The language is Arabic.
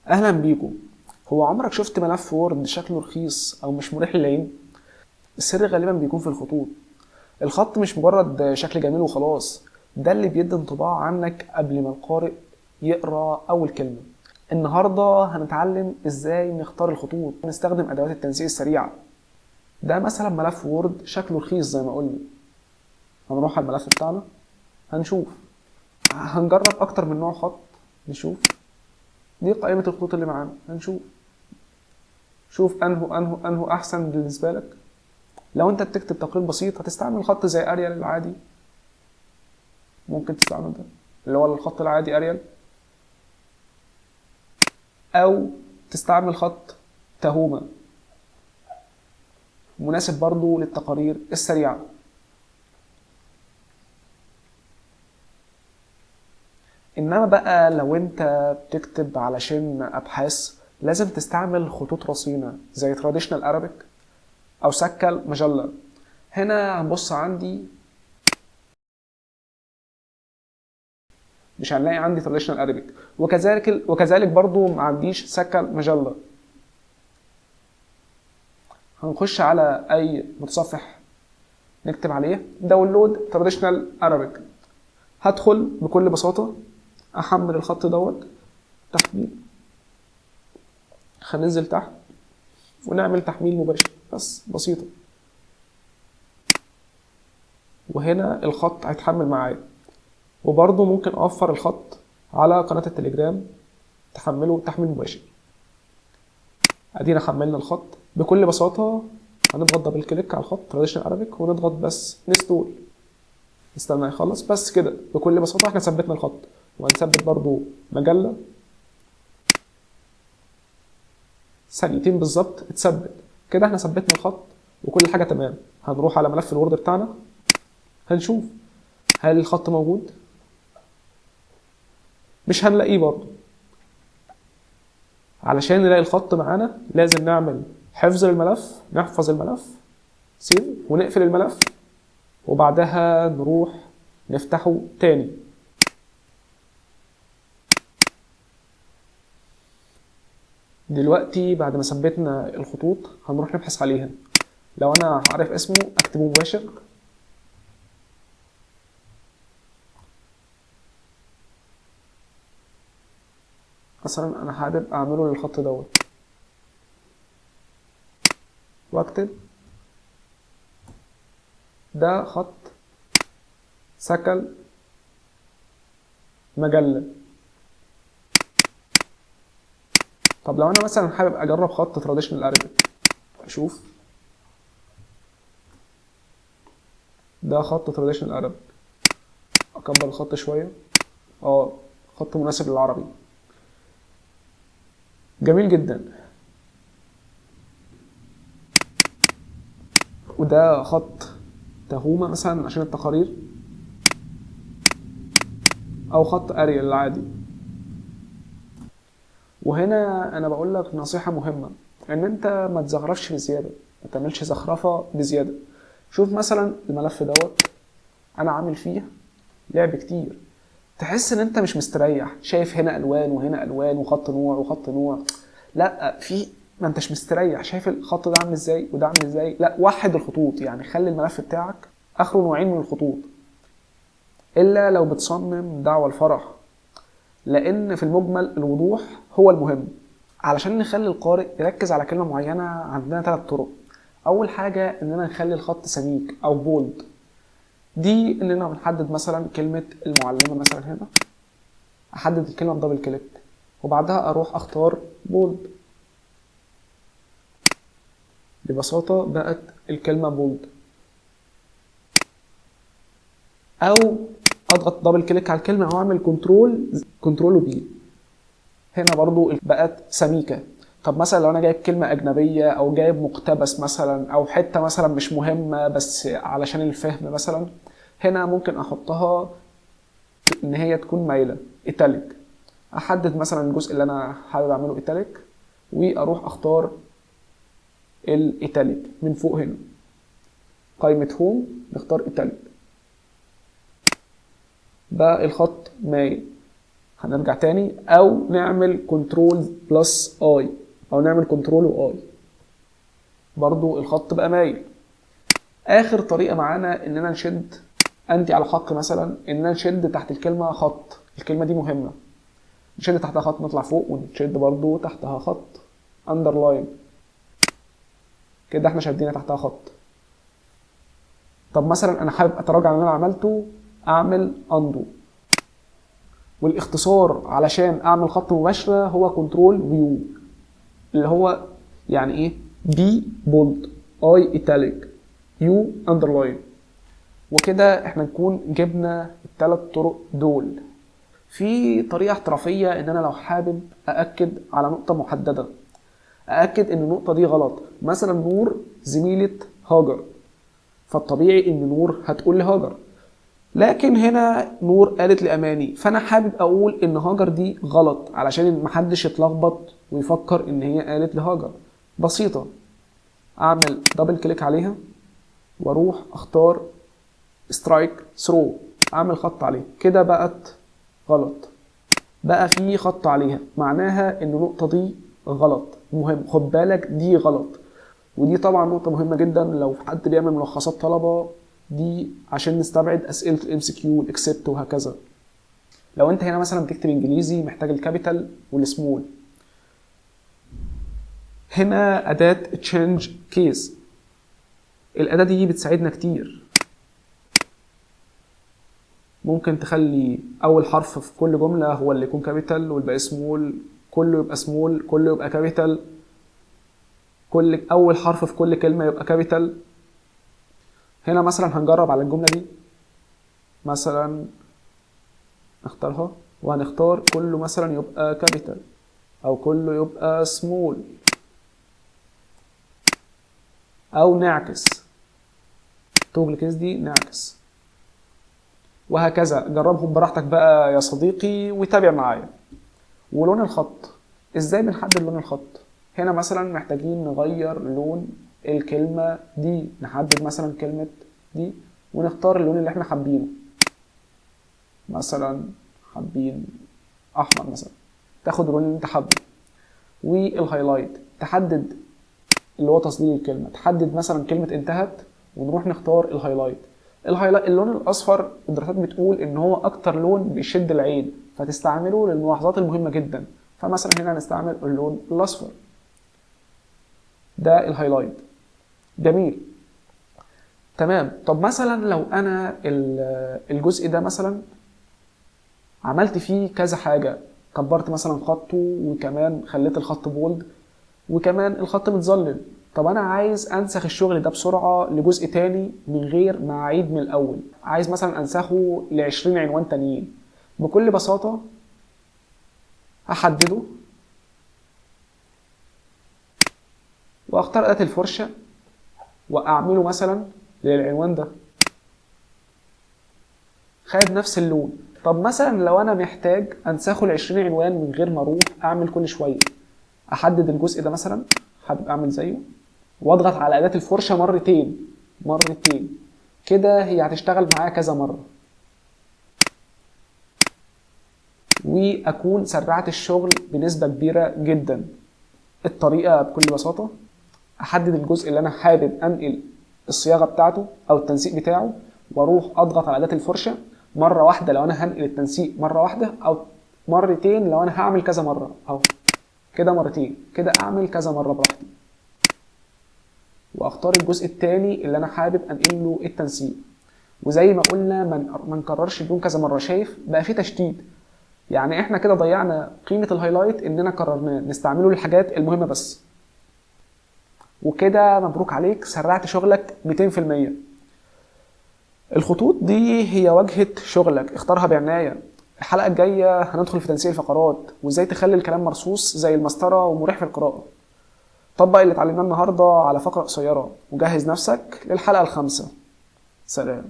اهلا بيكم. هو عمرك شفت ملف وورد شكله رخيص او مش مريح للعين؟ السر غالبا بيكون في الخطوط. الخط مش مجرد شكل جميل وخلاص، ده اللي بيدي انطباع عنك قبل ما القارئ يقرا اول كلمه. النهارده هنتعلم ازاي نختار الخطوط ونستخدم ادوات التنسيق السريعه. ده مثلا ملف وورد شكله رخيص زي ما قلنا. هنروح على الملف بتاعنا، هنشوف، هنجرب اكتر من نوع خط. نشوف دي قائمه الخطوط اللي معانا، هنشوف شوف انه احسن بالنسبه لك. لو انت بتكتب تقرير بسيط هتستعمل خط زي اريال العادي، ممكن تستعمل ده اللي هو الخط العادي اريال، او تستعمل خط تهومة مناسب برضو للتقارير السريعة. انما بقى لو انت بتكتب علشان ابحاث لازم تستعمل خطوط رصينة زي تراديشنال ارابيك او سكل مجلة. هنا هنبص عندي مش هنلاقي عندي تراديشنال ارابيك، وكذلك برضو ما عنديش سكل مجلة. هنخش على اي متصفح نكتب عليه داونلود تراديشنال ارابيك. هدخل بكل بساطة احمل الخط دوت تحميل، هننزل تحت ونعمل تحميل مباشر بس بسيطة، وهنا الخط هيتحمل معايا. وبرضه ممكن اوفر الخط على قناة التليجرام تحمله تحميل مباشر. ادينا حملنا الخط بكل بساطة. هنضغط دبل كليك على الخط تراديشنال ارابيك ونضغط بس انستول، نستنى يخلص. بس كده بكل بساطة احنا ثبتنا الخط. وهنثبت برضو مجلة، ثانيتين بالظبط اتثبت. كده احنا ثبتنا الخط وكل حاجة تمام. هنروح على ملف الوورد بتاعنا، هنشوف هل الخط موجود. مش هنلاقيه برضو. علشان نلاقي الخط معانا لازم نعمل حفظ للملف، نحفظ الملف سيف ونقفل الملف، وبعدها نروح نفتحه تاني. دلوقتي بعد ما ثبتنا الخطوط هنروح نبحث عليها. لو انا عارف اسمه اكتبه مباشر، مثلا انا حابب اعمله للخط دوت واكتب ده خط سكل مجلة. طب لو انا مثلا حابب اجرب خط تراديشنال ارابيك، اشوف ده خط تراديشنال ارابيك، اكبر الخط شوية. خط مناسب للعربي، جميل جدا. وده خط تهومة مثلا عشان التقارير، او خط اريال العادي. وهنا انا بقول لك نصيحة مهمة، ان انت ما تزخرفش بزيادة، ما تعملش زخرفة بزيادة. شوف مثلا الملف دوت انا عامل فيه لعب كتير، تحس ان انت مش مستريح، شايف هنا الوان وهنا الوان وخط نوع وخط نوع. لا، ما انتش مستريح، شايف الخط ده عامل ازاي وده عامل ازاي. لا، وحد الخطوط، يعني خلي الملف بتاعك اخره نوعين من الخطوط، الا لو بتصمم دعوة الفرح، لان في المجمل الوضوح هو المهم. علشان نخلي القارئ يركز على كلمة معينة عندنا 3 طرق. اول حاجة اننا نخلي الخط سميك او بولد، دي اننا بنحدد مثلا كلمة المعلمة مثلا هنا، احدد الكلمة بدبل كليك وبعدها اروح اختار بولد. ببساطة بقت الكلمة بولد. او اضغط دبل كليك على الكلمة او اعمل كنترول وبي، هنا برضو بقت سميكة. طب مثلا لو انا جايب كلمة اجنبية او جايب مقتبس مثلا او حتة مثلا مش مهمة بس علشان الفهم مثلا، هنا ممكن احطها ان هي تكون مايلة ايتاليك. احدد مثلا الجزء اللي انا حابب اعمله ايتاليك واروح اختار الايتاليك من فوق هنا، قائمة هوم نختار ايتاليك. ده الخط مايل. هنرجع تاني، او نعمل كنترول بلس اي، او نعمل كنترول واي، برضو الخط بقى مايل. اخر طريقة معانا اننا نشد انت على حق مثلا، اننا نشد تحت الكلمة خط، الكلمة دي مهمة، نشد تحتها خط نطلع فوق، ونشد برضو تحتها خط underline، كده احنا شدينا تحتها خط. طب مثلا انا حابب اتراجع عن اللي انا عملته، اعمل undo، والاختصار علشان اعمل خط مباشرة هو كنترول ويو، اللي هو يعني ايه بي بولد، اي ايتاليك، يو underline. وكده احنا نكون جبنا الثلاث طرق دول. في طريقة احترافية ان انا لو حابب اأكد على نقطة محددة، أأكد ان النقطة دي غلط، مثلا نور زميلة هاجر، فالطبيعي ان نور هتقول لهاجر، لكن هنا نور قالت لأماني، فانا حابب اقول ان هاجر دي غلط علشان محدش يتلخبط ويفكر ان هي قالت لهاجر. بسيطة، اعمل دبل كليك عليها واروح اختار سترايك ثرو، اعمل خط عليه، كده بقت غلط، بقى في خط عليها، معناها ان النقطة دي غلط. مهم، خد بالك دي غلط. ودي طبعا نقطة مهمة جدا لو حد بيعمل ملخصات طلبة، دي عشان نستبعد اسئلة الام سي كيو والاكسبت وهكذا. لو انت هنا مثلا بتكتب انجليزي محتاج الكابيتال والسمول، هنا اداة تشينج كيس، الاداة دي بتساعدنا كتير. ممكن تخلي اول حرف في كل جملة هو اللي يكون كابيتال والباقي سمول، كله يبقى سمول، كله يبقى كابيتال، كل اول حرف في كل كلمة يبقى كابيتال. هنا مثلا هنجرب على الجملة دي، مثلا نختارها وهنختار كله مثلا يبقى كابيتال او كله يبقى سمول، او نعكس، توجل كيس دي نعكس، وهكذا. جربهم براحتك بقى يا صديقي وتابع معايا. ولون الخط، ازاي بنحدد لون الخط؟ هنا مثلا محتاجين نغير لون الكلمة دي، نحدد مثلا كلمة دي ونختار اللون اللي احنا حابينه، مثلا حابين احمر مثلا، تاخد اللون اللي انت حابه. والهايلايت تحدد اللي هو تظليل الكلمة، تحدد مثلا كلمة انتهت ونروح نختار الهايلايت. اللون الاصفر الدراسات بتقول ان هو اكتر لون بيشد العين، فتستعمله للملاحظات المهمة جدا، فمثلا هنا هنستعمل اللون الاصفر، ده الهايلايت. جميل، تمام. طب مثلا لو انا الجزء ده مثلا عملت فيه كذا حاجة، كبرت مثلا خطه وكمان خليت الخط بولد وكمان الخط متظلل، طب انا عايز انسخ الشغل ده بسرعة لجزء تاني من غير ما اعيد من الاول، عايز مثلا انسخه ل20 عنوان تانيين. بكل بساطة هحدده واختار أداة الفرشة واعمله مثلا للعنوان ده، خد نفس اللون. طب مثلا لو انا محتاج انسخه ل20 عنوان من غير ما اروح اعمل كل شوية، احدد الجزء ده مثلا حابب اعمل زيه واضغط على أداة الفرشة مرتين، كده هي هتشتغل معايا كذا مرة، واكون سرعت الشغل بنسبة كبيرة جدا. الطريقة بكل بساطة، احدد الجزء اللي انا حابب انقل الصياغة بتاعته او التنسيق بتاعه، واروح اضغط على أداة الفرشة مرة واحدة لو انا هنقل التنسيق مرة واحدة، او مرتين لو انا هعمل كذا مرة، او كده مرتين، كده اعمل كذا مرة براحتي. واختار الجزء الثاني اللي انا حابب انقل له التنسيق، وزي ما قلنا ما نكررش اللون كذا مره. شايف بقى في تشتيت، يعني احنا كده ضيعنا قيمه الهايلايت اننا قررناه نستعمله للحاجات المهمه بس. وكده مبروك عليك، سرعت شغلك 200%. الخطوط دي هي واجهه شغلك، اختارها بعنايه. الحلقه الجايه هندخل في تنسيق الفقرات وازاي تخلي الكلام مرصوص زي المسطره ومريح في القراءه. طبق اللي اتعلمناه النهارده على فقرة قصيرة وجهز نفسك للحلقة ال5. سلام.